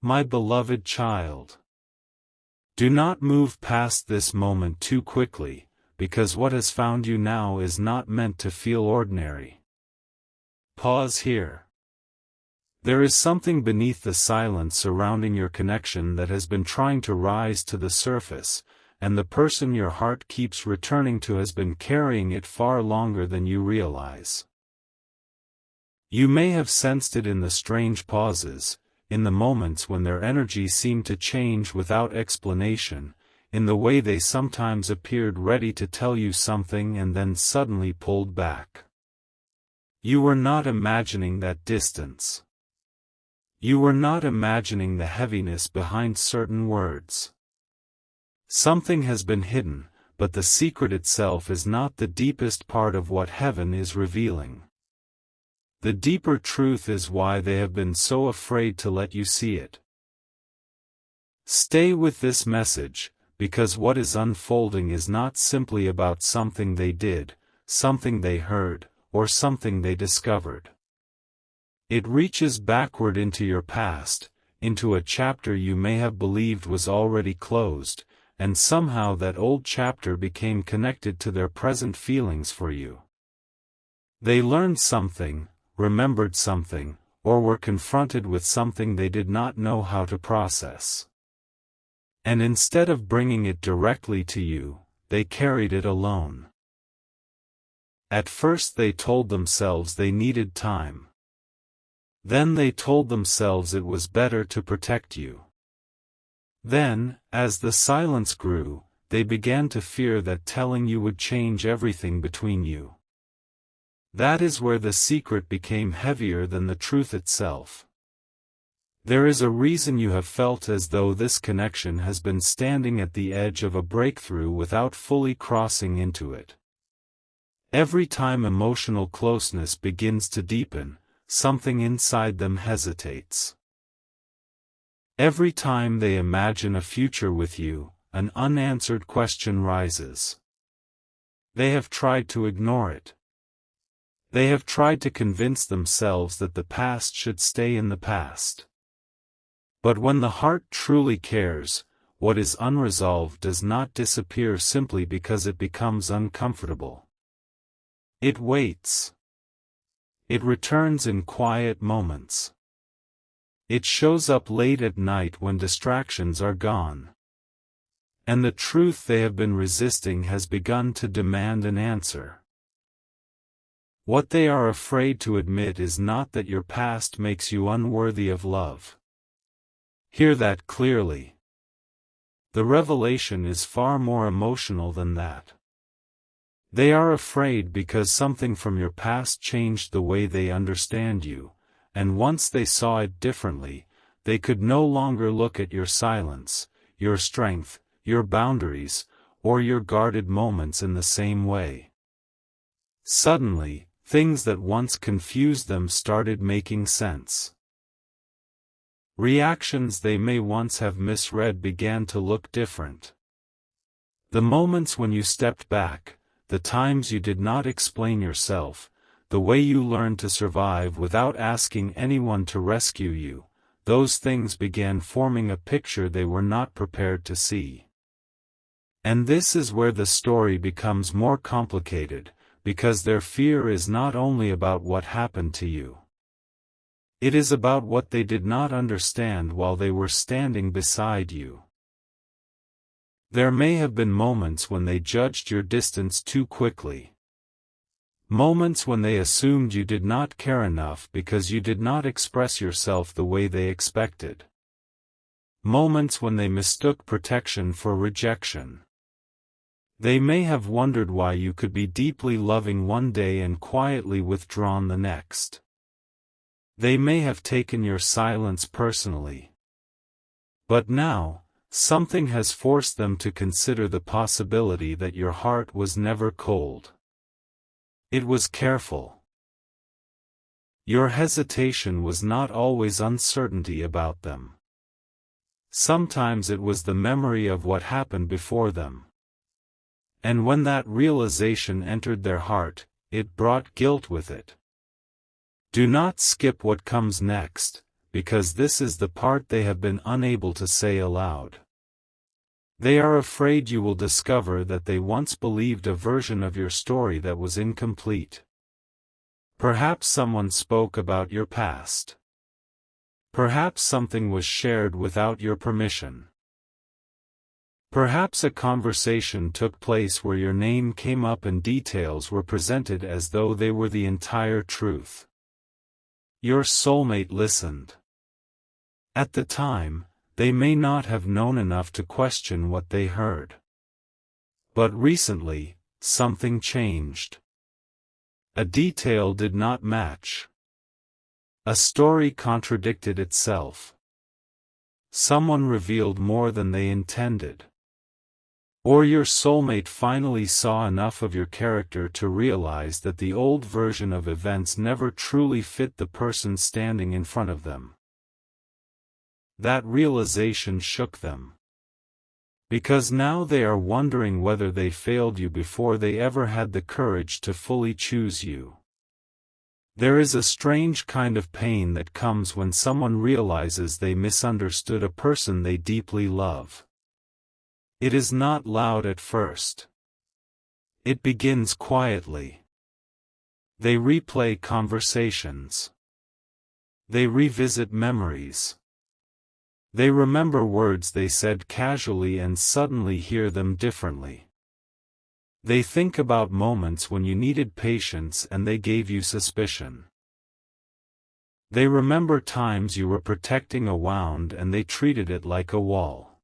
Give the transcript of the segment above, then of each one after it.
My beloved child. Do not move past this moment too quickly, because what has found you now is not meant to feel ordinary. Pause here. There is something beneath the silence surrounding your connection that has been trying to rise to the surface, and the person your heart keeps returning to has been carrying it far longer than you realize. You may have sensed it in the strange pauses, in the moments when their energy seemed to change without explanation, in the way they sometimes appeared ready to tell you something and then suddenly pulled back. You were not imagining that distance. You were not imagining the heaviness behind certain words. Something has been hidden, but the secret itself is not the deepest part of what heaven is revealing. The deeper truth is why they have been so afraid to let you see it. Stay with this message, because what is unfolding is not simply about something they did, something they heard, or something they discovered. It reaches backward into your past, into a chapter you may have believed was already closed, and somehow that old chapter became connected to their present feelings for you. They learned something, remembered something, or were confronted with something they did not know how to process. And instead of bringing it directly to you, they carried it alone. At first they told themselves they needed time. Then they told themselves it was better to protect you. Then, as the silence grew, they began to fear that telling you would change everything between you. That is where the secret became heavier than the truth itself. There is a reason you have felt as though this connection has been standing at the edge of a breakthrough without fully crossing into it. Every time emotional closeness begins to deepen, something inside them hesitates. Every time they imagine a future with you, an unanswered question rises. They have tried to ignore it. They have tried to convince themselves that the past should stay in the past. But when the heart truly cares, what is unresolved does not disappear simply because it becomes uncomfortable. It waits. It returns in quiet moments. It shows up late at night when distractions are gone. And the truth they have been resisting has begun to demand an answer. What they are afraid to admit is not that your past makes you unworthy of love. Hear that clearly. The revelation is far more emotional than that. They are afraid because something from your past changed the way they understand you, and once they saw it differently, they could no longer look at your silence, your strength, your boundaries, or your guarded moments in the same way. Suddenly, things that once confused them started making sense. Reactions they may once have misread began to look different. The moments when you stepped back, the times you did not explain yourself, the way you learned to survive without asking anyone to rescue you, those things began forming a picture they were not prepared to see. And this is where the story becomes more complicated, because their fear is not only about what happened to you. It is about what they did not understand while they were standing beside you. There may have been moments when they judged your distance too quickly. Moments when they assumed you did not care enough because you did not express yourself the way they expected. Moments when they mistook protection for rejection. They may have wondered why you could be deeply loving one day and quietly withdrawn the next. They may have taken your silence personally. But now, something has forced them to consider the possibility that your heart was never cold. It was careful. Your hesitation was not always uncertainty about them. Sometimes it was the memory of what happened before them. And when that realization entered their heart, it brought guilt with it. Do not skip what comes next, because this is the part they have been unable to say aloud. They are afraid you will discover that they once believed a version of your story that was incomplete. Perhaps someone spoke about your past. Perhaps something was shared without your permission. Perhaps a conversation took place where your name came up and details were presented as though they were the entire truth. Your soulmate listened. At the time, they may not have known enough to question what they heard. But recently, something changed. A detail did not match. A story contradicted itself. Someone revealed more than they intended. Or your soulmate finally saw enough of your character to realize that the old version of events never truly fit the person standing in front of them. That realization shook them. Because now they are wondering whether they failed you before they ever had the courage to fully choose you. There is a strange kind of pain that comes when someone realizes they misunderstood a person they deeply love. It is not loud at first. It begins quietly. They replay conversations. They revisit memories. They remember words they said casually and suddenly hear them differently. They think about moments when you needed patience and they gave you suspicion. They remember times you were protecting a wound and they treated it like a wall.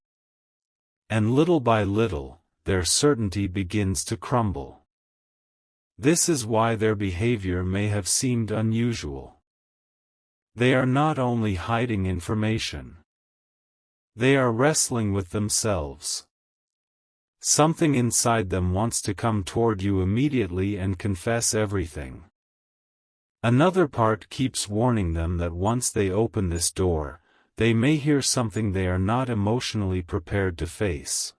And little by little, their certainty begins to crumble. This is why their behavior may have seemed unusual. They are not only hiding information. They are wrestling with themselves. Something inside them wants to come toward you immediately and confess everything. Another part keeps warning them that once they open this door, they may hear something they are not emotionally prepared to face.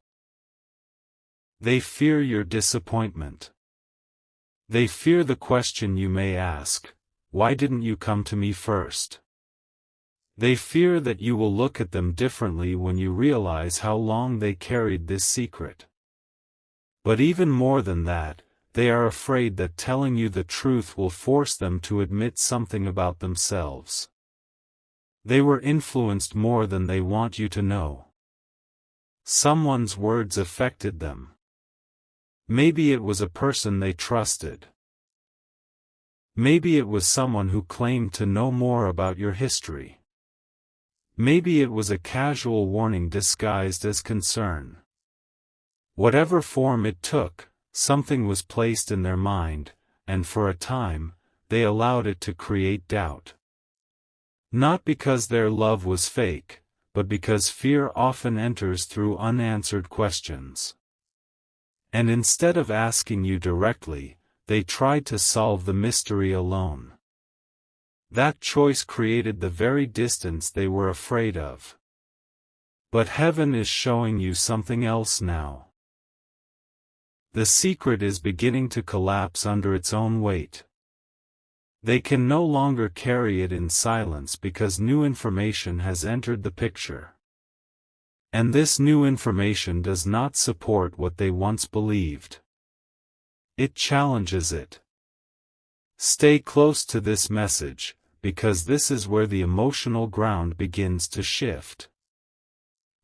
They fear your disappointment. They fear the question you may ask, "Why didn't you come to me first?" They fear that you will look at them differently when you realize how long they carried this secret. But even more than that, they are afraid that telling you the truth will force them to admit something about themselves. They were influenced more than they want you to know. Someone's words affected them. Maybe it was a person they trusted. Maybe it was someone who claimed to know more about your history. Maybe it was a casual warning disguised as concern. Whatever form it took, something was placed in their mind, and for a time, they allowed it to create doubt. Not because their love was fake, but because fear often enters through unanswered questions. And instead of asking you directly, they tried to solve the mystery alone. That choice created the very distance they were afraid of. But heaven is showing you something else now. The secret is beginning to collapse under its own weight. They can no longer carry it in silence because new information has entered the picture. And this new information does not support what they once believed. It challenges it. Stay close to this message, because this is where the emotional ground begins to shift.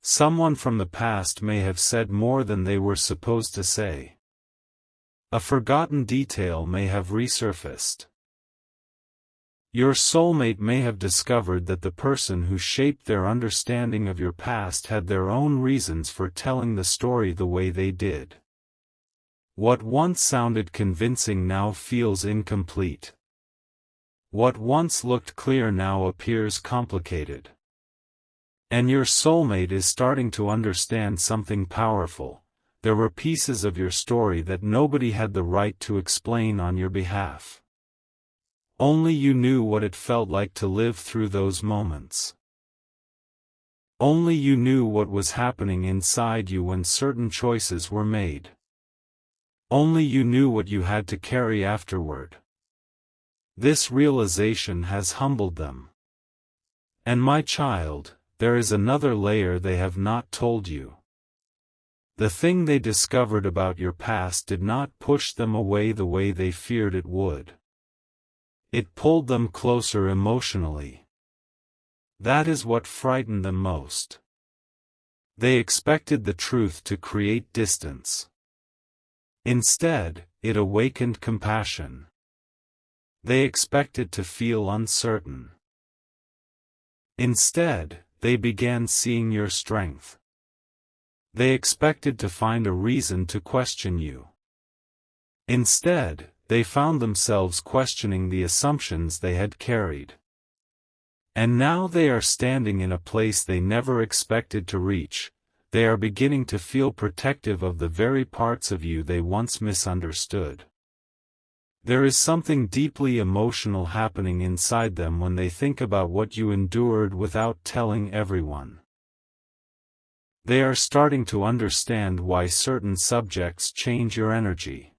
Someone from the past may have said more than they were supposed to say. A forgotten detail may have resurfaced. Your soulmate may have discovered that the person who shaped their understanding of your past had their own reasons for telling the story the way they did. What once sounded convincing now feels incomplete. What once looked clear now appears complicated. And your soulmate is starting to understand something powerful. There were pieces of your story that nobody had the right to explain on your behalf. Only you knew what it felt like to live through those moments. Only you knew what was happening inside you when certain choices were made. Only you knew what you had to carry afterward. This realization has humbled them. And my child, there is another layer they have not told you. The thing they discovered about your past did not push them away the way they feared it would. It pulled them closer emotionally. That is what frightened them most. They expected the truth to create distance. Instead, it awakened compassion. They expected to feel uncertain. Instead, they began seeing your strength. They expected to find a reason to question you. Instead, they found themselves questioning the assumptions they had carried. And now they are standing in a place they never expected to reach. They are beginning to feel protective of the very parts of you they once misunderstood. There is something deeply emotional happening inside them when they think about what you endured without telling everyone. They are starting to understand why certain subjects change your energy.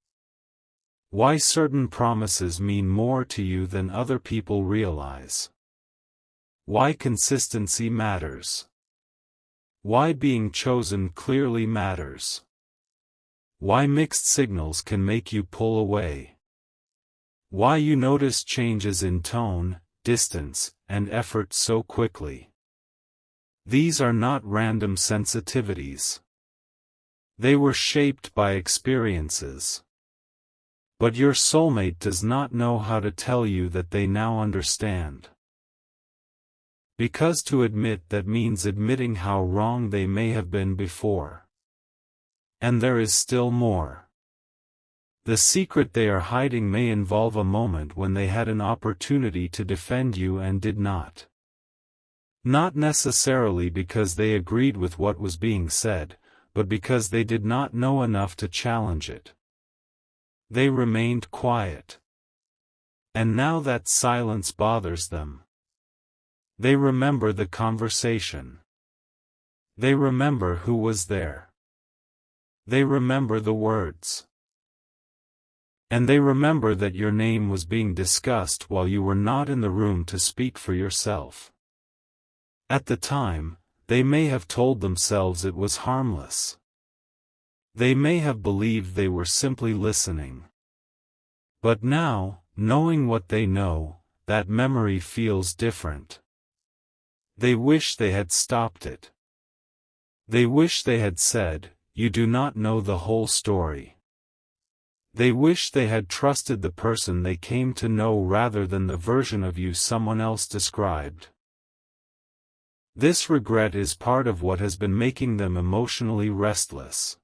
Why certain promises mean more to you than other people realize. Why consistency matters. Why being chosen clearly matters. Why mixed signals can make you pull away. Why you notice changes in tone, distance, and effort so quickly. These are not random sensitivities. They were shaped by experiences. But your soulmate does not know how to tell you that they now understand. Because to admit that means admitting how wrong they may have been before. And there is still more. The secret they are hiding may involve a moment when they had an opportunity to defend you and did not. Not necessarily because they agreed with what was being said, but because they did not know enough to challenge it. They remained quiet. And now that silence bothers them. They remember the conversation. They remember who was there. They remember the words. And they remember that your name was being discussed while you were not in the room to speak for yourself. At the time, they may have told themselves it was harmless. They may have believed they were simply listening. But now, knowing what they know, that memory feels different. They wish they had stopped it. They wish they had said, "You do not know the whole story." They wish they had trusted the person they came to know rather than the version of you someone else described. This regret is part of what has been making them emotionally restless.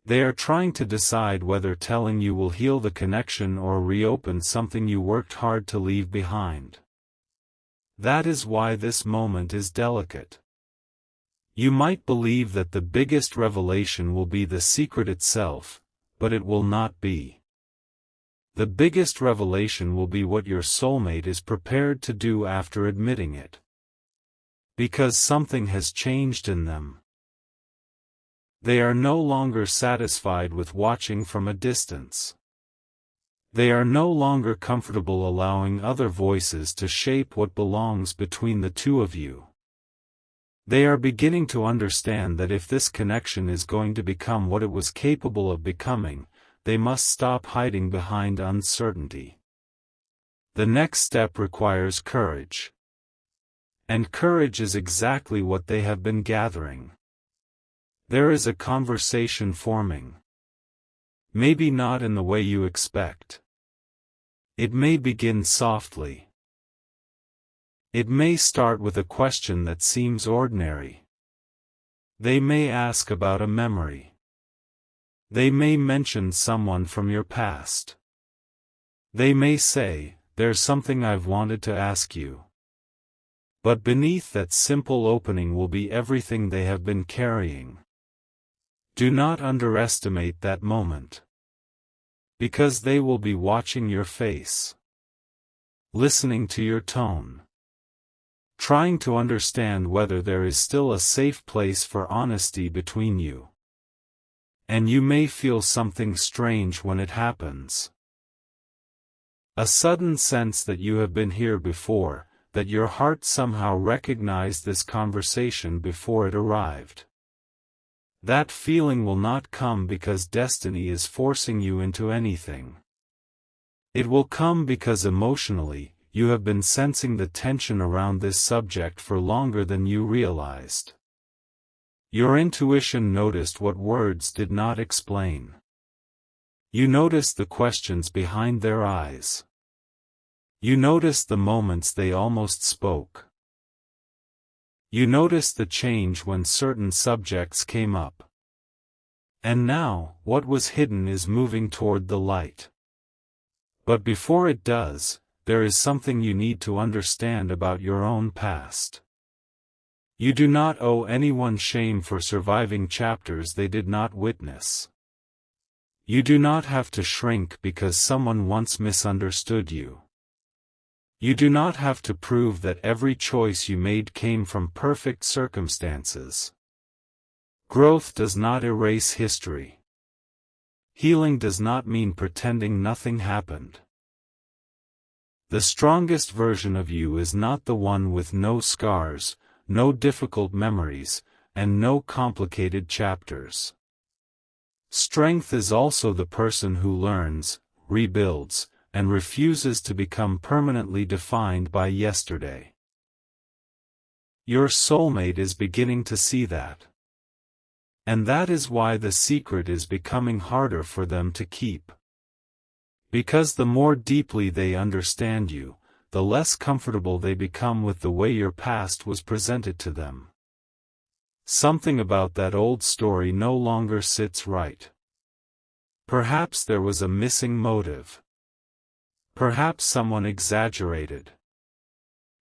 They are trying to decide whether telling you will heal the connection or reopen something you worked hard to leave behind. That is why this moment is delicate. You might believe that the biggest revelation will be the secret itself, but it will not be. The biggest revelation will be what your soulmate is prepared to do after admitting it. Because something has changed in them. They are no longer satisfied with watching from a distance. They are no longer comfortable allowing other voices to shape what belongs between the two of you. They are beginning to understand that if this connection is going to become what it was capable of becoming, they must stop hiding behind uncertainty. The next step requires courage. And courage is exactly what they have been gathering. There is a conversation forming. Maybe not in the way you expect. It may begin softly. It may start with a question that seems ordinary. They may ask about a memory. They may mention someone from your past. They may say, "There's something I've wanted to ask you." But beneath that simple opening will be everything they have been carrying. Do not underestimate that moment. Because they will be watching your face. Listening to your tone. Trying to understand whether there is still a safe place for honesty between you. And you may feel something strange when it happens. A sudden sense that you have been here before, that your heart somehow recognized this conversation before it arrived. That feeling will not come because destiny is forcing you into anything. It will come because emotionally, you have been sensing the tension around this subject for longer than you realized. Your intuition noticed what words did not explain. You noticed the questions behind their eyes. You noticed the moments they almost spoke. You noticed the change when certain subjects came up. And now, what was hidden is moving toward the light. But before it does, there is something you need to understand about your own past. You do not owe anyone shame for surviving chapters they did not witness. You do not have to shrink because someone once misunderstood you. You do not have to prove that every choice you made came from perfect circumstances. Growth does not erase history. Healing does not mean pretending nothing happened. The strongest version of you is not the one with no scars, no difficult memories, and no complicated chapters. Strength is also the person who learns, rebuilds, and refuses to become permanently defined by yesterday. Your soulmate is beginning to see that. And that is why the secret is becoming harder for them to keep. Because the more deeply they understand you, the less comfortable they become with the way your past was presented to them. Something about that old story no longer sits right. Perhaps there was a missing motive. Perhaps someone exaggerated.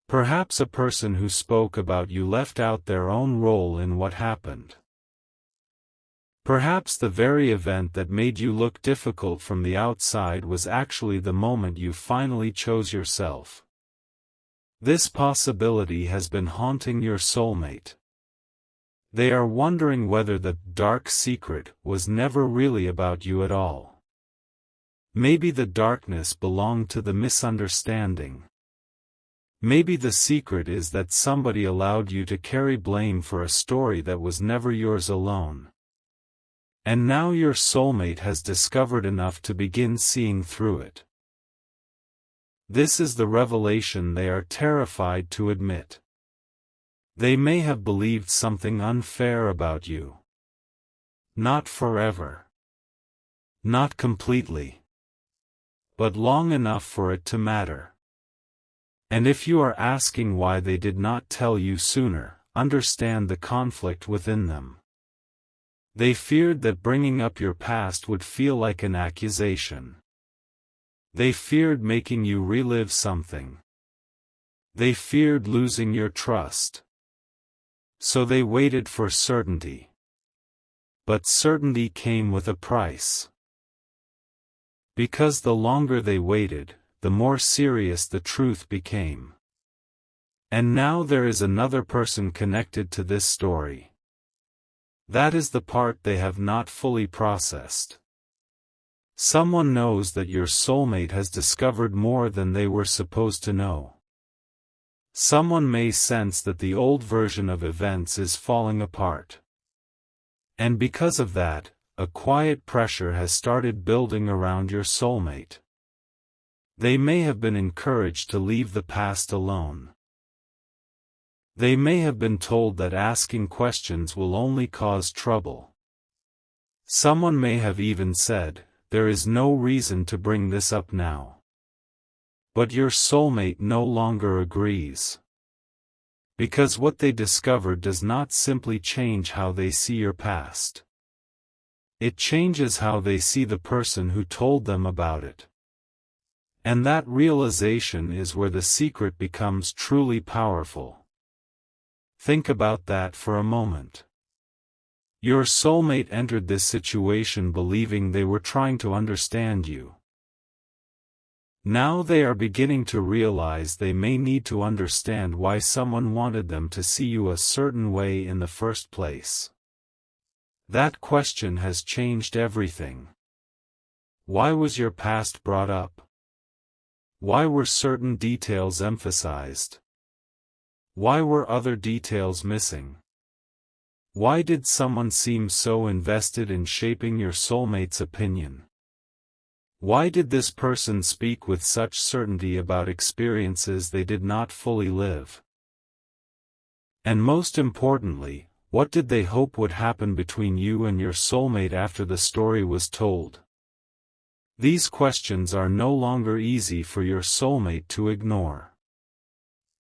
Perhaps a person who spoke about you left out their own role in what happened. Perhaps the very event that made you look difficult from the outside was actually the moment you finally chose yourself. This possibility has been haunting your soulmate. They are wondering whether the dark secret was never really about you at all. Maybe the darkness belonged to the misunderstanding. Maybe the secret is that somebody allowed you to carry blame for a story that was never yours alone. And now your soulmate has discovered enough to begin seeing through it. This is the revelation they are terrified to admit. They may have believed something unfair about you. Not forever. Not completely. But long enough for it to matter. And if you are asking why they did not tell you sooner, understand the conflict within them. They feared that bringing up your past would feel like an accusation. They feared making you relive something. They feared losing your trust. So they waited for certainty. But certainty came with a price. Because the longer they waited, the more serious the truth became. And now there is another person connected to this story. That is the part they have not fully processed. Someone knows that your soulmate has discovered more than they were supposed to know. Someone may sense that the old version of events is falling apart. And because of that, a quiet pressure has started building around your soulmate. They may have been encouraged to leave the past alone. They may have been told that asking questions will only cause trouble. Someone may have even said, "There is no reason to bring this up now." But your soulmate no longer agrees. Because what they discovered does not simply change how they see your past. It changes how they see the person who told them about it. And that realization is where the secret becomes truly powerful. Think about that for a moment. Your soulmate entered this situation believing they were trying to understand you. Now they are beginning to realize they may need to understand why someone wanted them to see you a certain way in the first place. That question has changed everything. Why was your past brought up? Why were certain details emphasized? Why were other details missing? Why did someone seem so invested in shaping your soulmate's opinion? Why did this person speak with such certainty about experiences they did not fully live? And most importantly, what did they hope would happen between you and your soulmate after the story was told? These questions are no longer easy for your soulmate to ignore.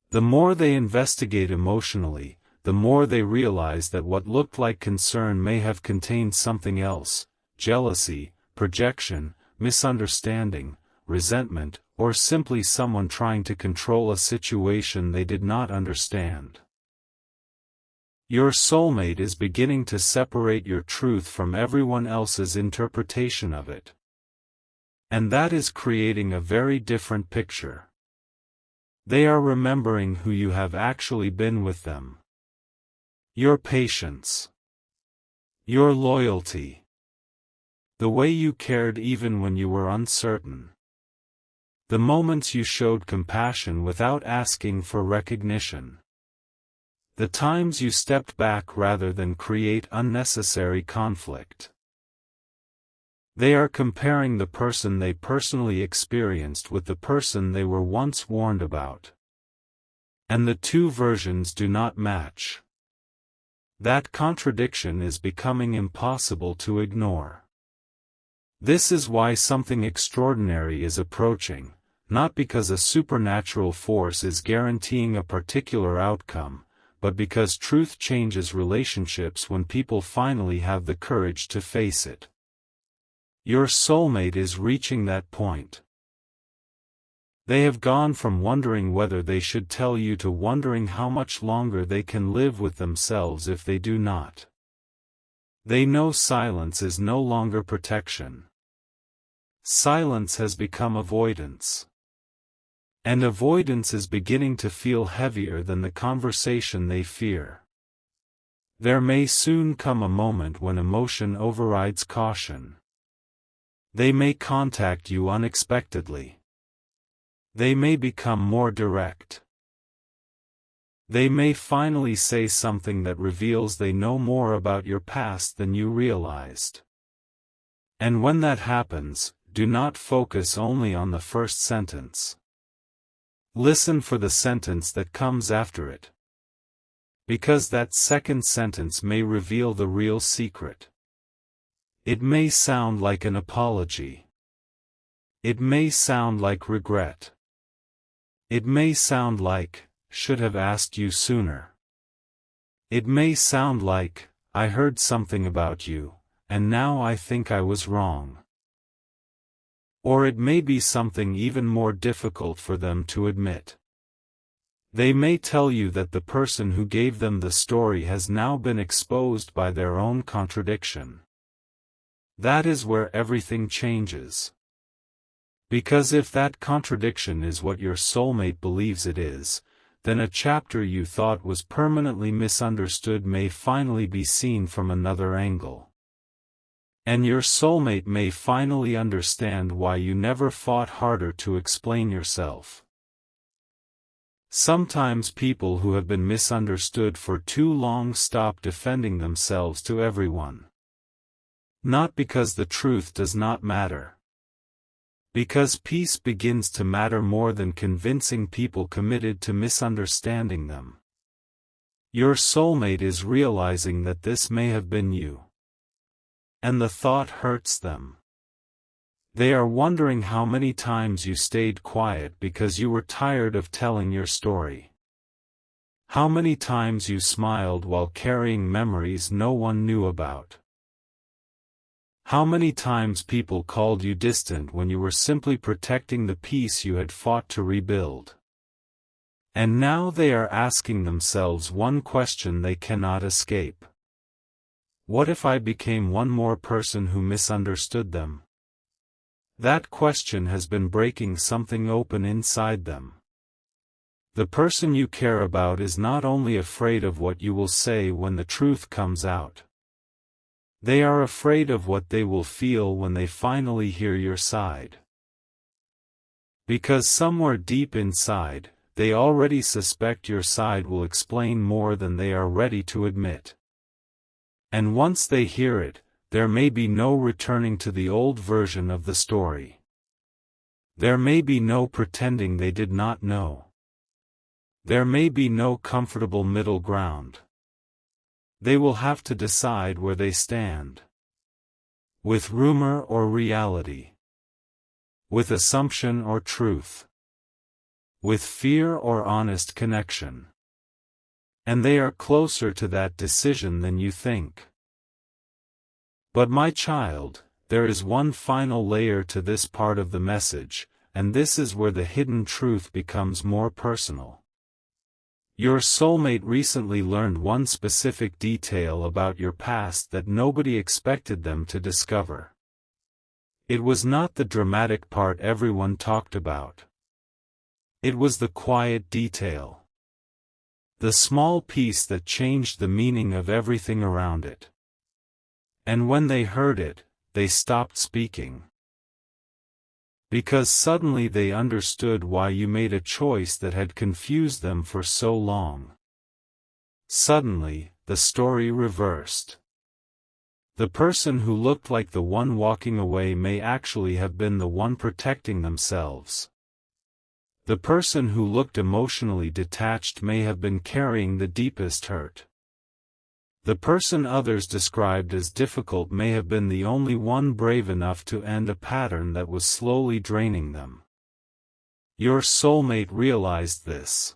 The more they investigate emotionally, the more they realize that what looked like concern may have contained something else: jealousy, projection, misunderstanding, resentment, or simply someone trying to control a situation they did not understand. Your soulmate is beginning to separate your truth from everyone else's interpretation of it. And that is creating a very different picture. They are remembering who you have actually been with them. Your patience. Your loyalty. The way you cared even when you were uncertain. The moments you showed compassion without asking for recognition. The times you stepped back rather than create unnecessary conflict. They are comparing the person they personally experienced with the person they were once warned about. And the two versions do not match. That contradiction is becoming impossible to ignore. This is why something extraordinary is approaching, not because a supernatural force is guaranteeing a particular outcome, but because truth changes relationships when people finally have the courage to face it. Your soulmate is reaching that point. They have gone from wondering whether they should tell you to wondering how much longer they can live with themselves if they do not. They know silence is no longer protection. Silence has become avoidance. And avoidance is beginning to feel heavier than the conversation they fear. There may soon come a moment when emotion overrides caution. They may contact you unexpectedly. They may become more direct. They may finally say something that reveals they know more about your past than you realized. And when that happens, do not focus only on the first sentence. Listen for the sentence that comes after it. Because that second sentence may reveal the real secret. It may sound like an apology. It may sound like regret. It may sound like, "should have asked you sooner." It may sound like, "I heard something about you, and now I think I was wrong." Or it may be something even more difficult for them to admit. They may tell you that the person who gave them the story has now been exposed by their own contradiction. That is where everything changes. Because if that contradiction is what your soulmate believes it is, then a chapter you thought was permanently misunderstood may finally be seen from another angle. And your soulmate may finally understand why you never fought harder to explain yourself. Sometimes people who have been misunderstood for too long stop defending themselves to everyone. Not because the truth does not matter. Because peace begins to matter more than convincing people committed to misunderstanding them. Your soulmate is realizing that this may have been you. And the thought hurts them. They are wondering how many times you stayed quiet because you were tired of telling your story. How many times you smiled while carrying memories no one knew about. How many times people called you distant when you were simply protecting the peace you had fought to rebuild. And now they are asking themselves one question they cannot escape. What if I became one more person who misunderstood them? That question has been breaking something open inside them. The person you care about is not only afraid of what you will say when the truth comes out. They are afraid of what they will feel when they finally hear your side. Because somewhere deep inside, they already suspect your side will explain more than they are ready to admit. And once they hear it, there may be no returning to the old version of the story. There may be no pretending they did not know. There may be no comfortable middle ground. They will have to decide where they stand. With rumor or reality. With assumption or truth. With fear or honest connection. And they are closer to that decision than you think. But my child, there is one final layer to this part of the message, and this is where the hidden truth becomes more personal. Your soulmate recently learned one specific detail about your past that nobody expected them to discover. It was not the dramatic part everyone talked about. It was the quiet detail. The small piece that changed the meaning of everything around it. And when they heard it, they stopped speaking. Because suddenly they understood why you made a choice that had confused them for so long. Suddenly, the story reversed. The person who looked like the one walking away may actually have been the one protecting themselves. The person who looked emotionally detached may have been carrying the deepest hurt. The person others described as difficult may have been the only one brave enough to end a pattern that was slowly draining them. Your soulmate realized this.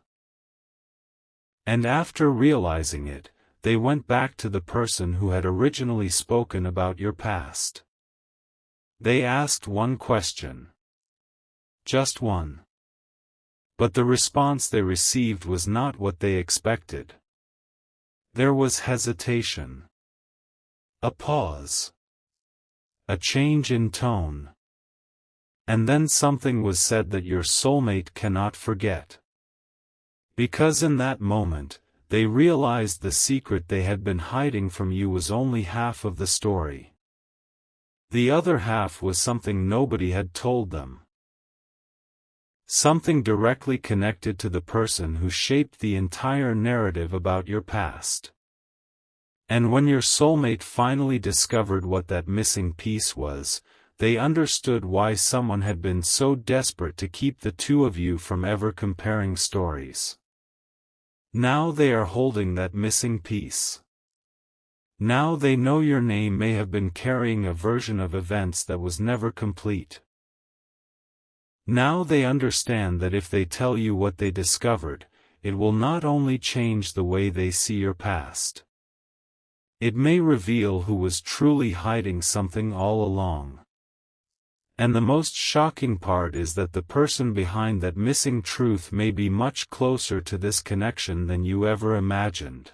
And after realizing it, they went back to the person who had originally spoken about your past. They asked one question. Just one. But the response they received was not what they expected. There was hesitation. A pause. A change in tone. And then something was said that your soulmate cannot forget. Because in that moment, they realized the secret they had been hiding from you was only half of the story. The other half was something nobody had told them. Something directly connected to the person who shaped the entire narrative about your past. And when your soulmate finally discovered what that missing piece was, they understood why someone had been so desperate to keep the two of you from ever comparing stories. Now they are holding that missing piece. Now they know your name may have been carrying a version of events that was never complete. Now they understand that if they tell you what they discovered, it will not only change the way they see your past. It may reveal who was truly hiding something all along. And the most shocking part is that the person behind that missing truth may be much closer to this connection than you ever imagined.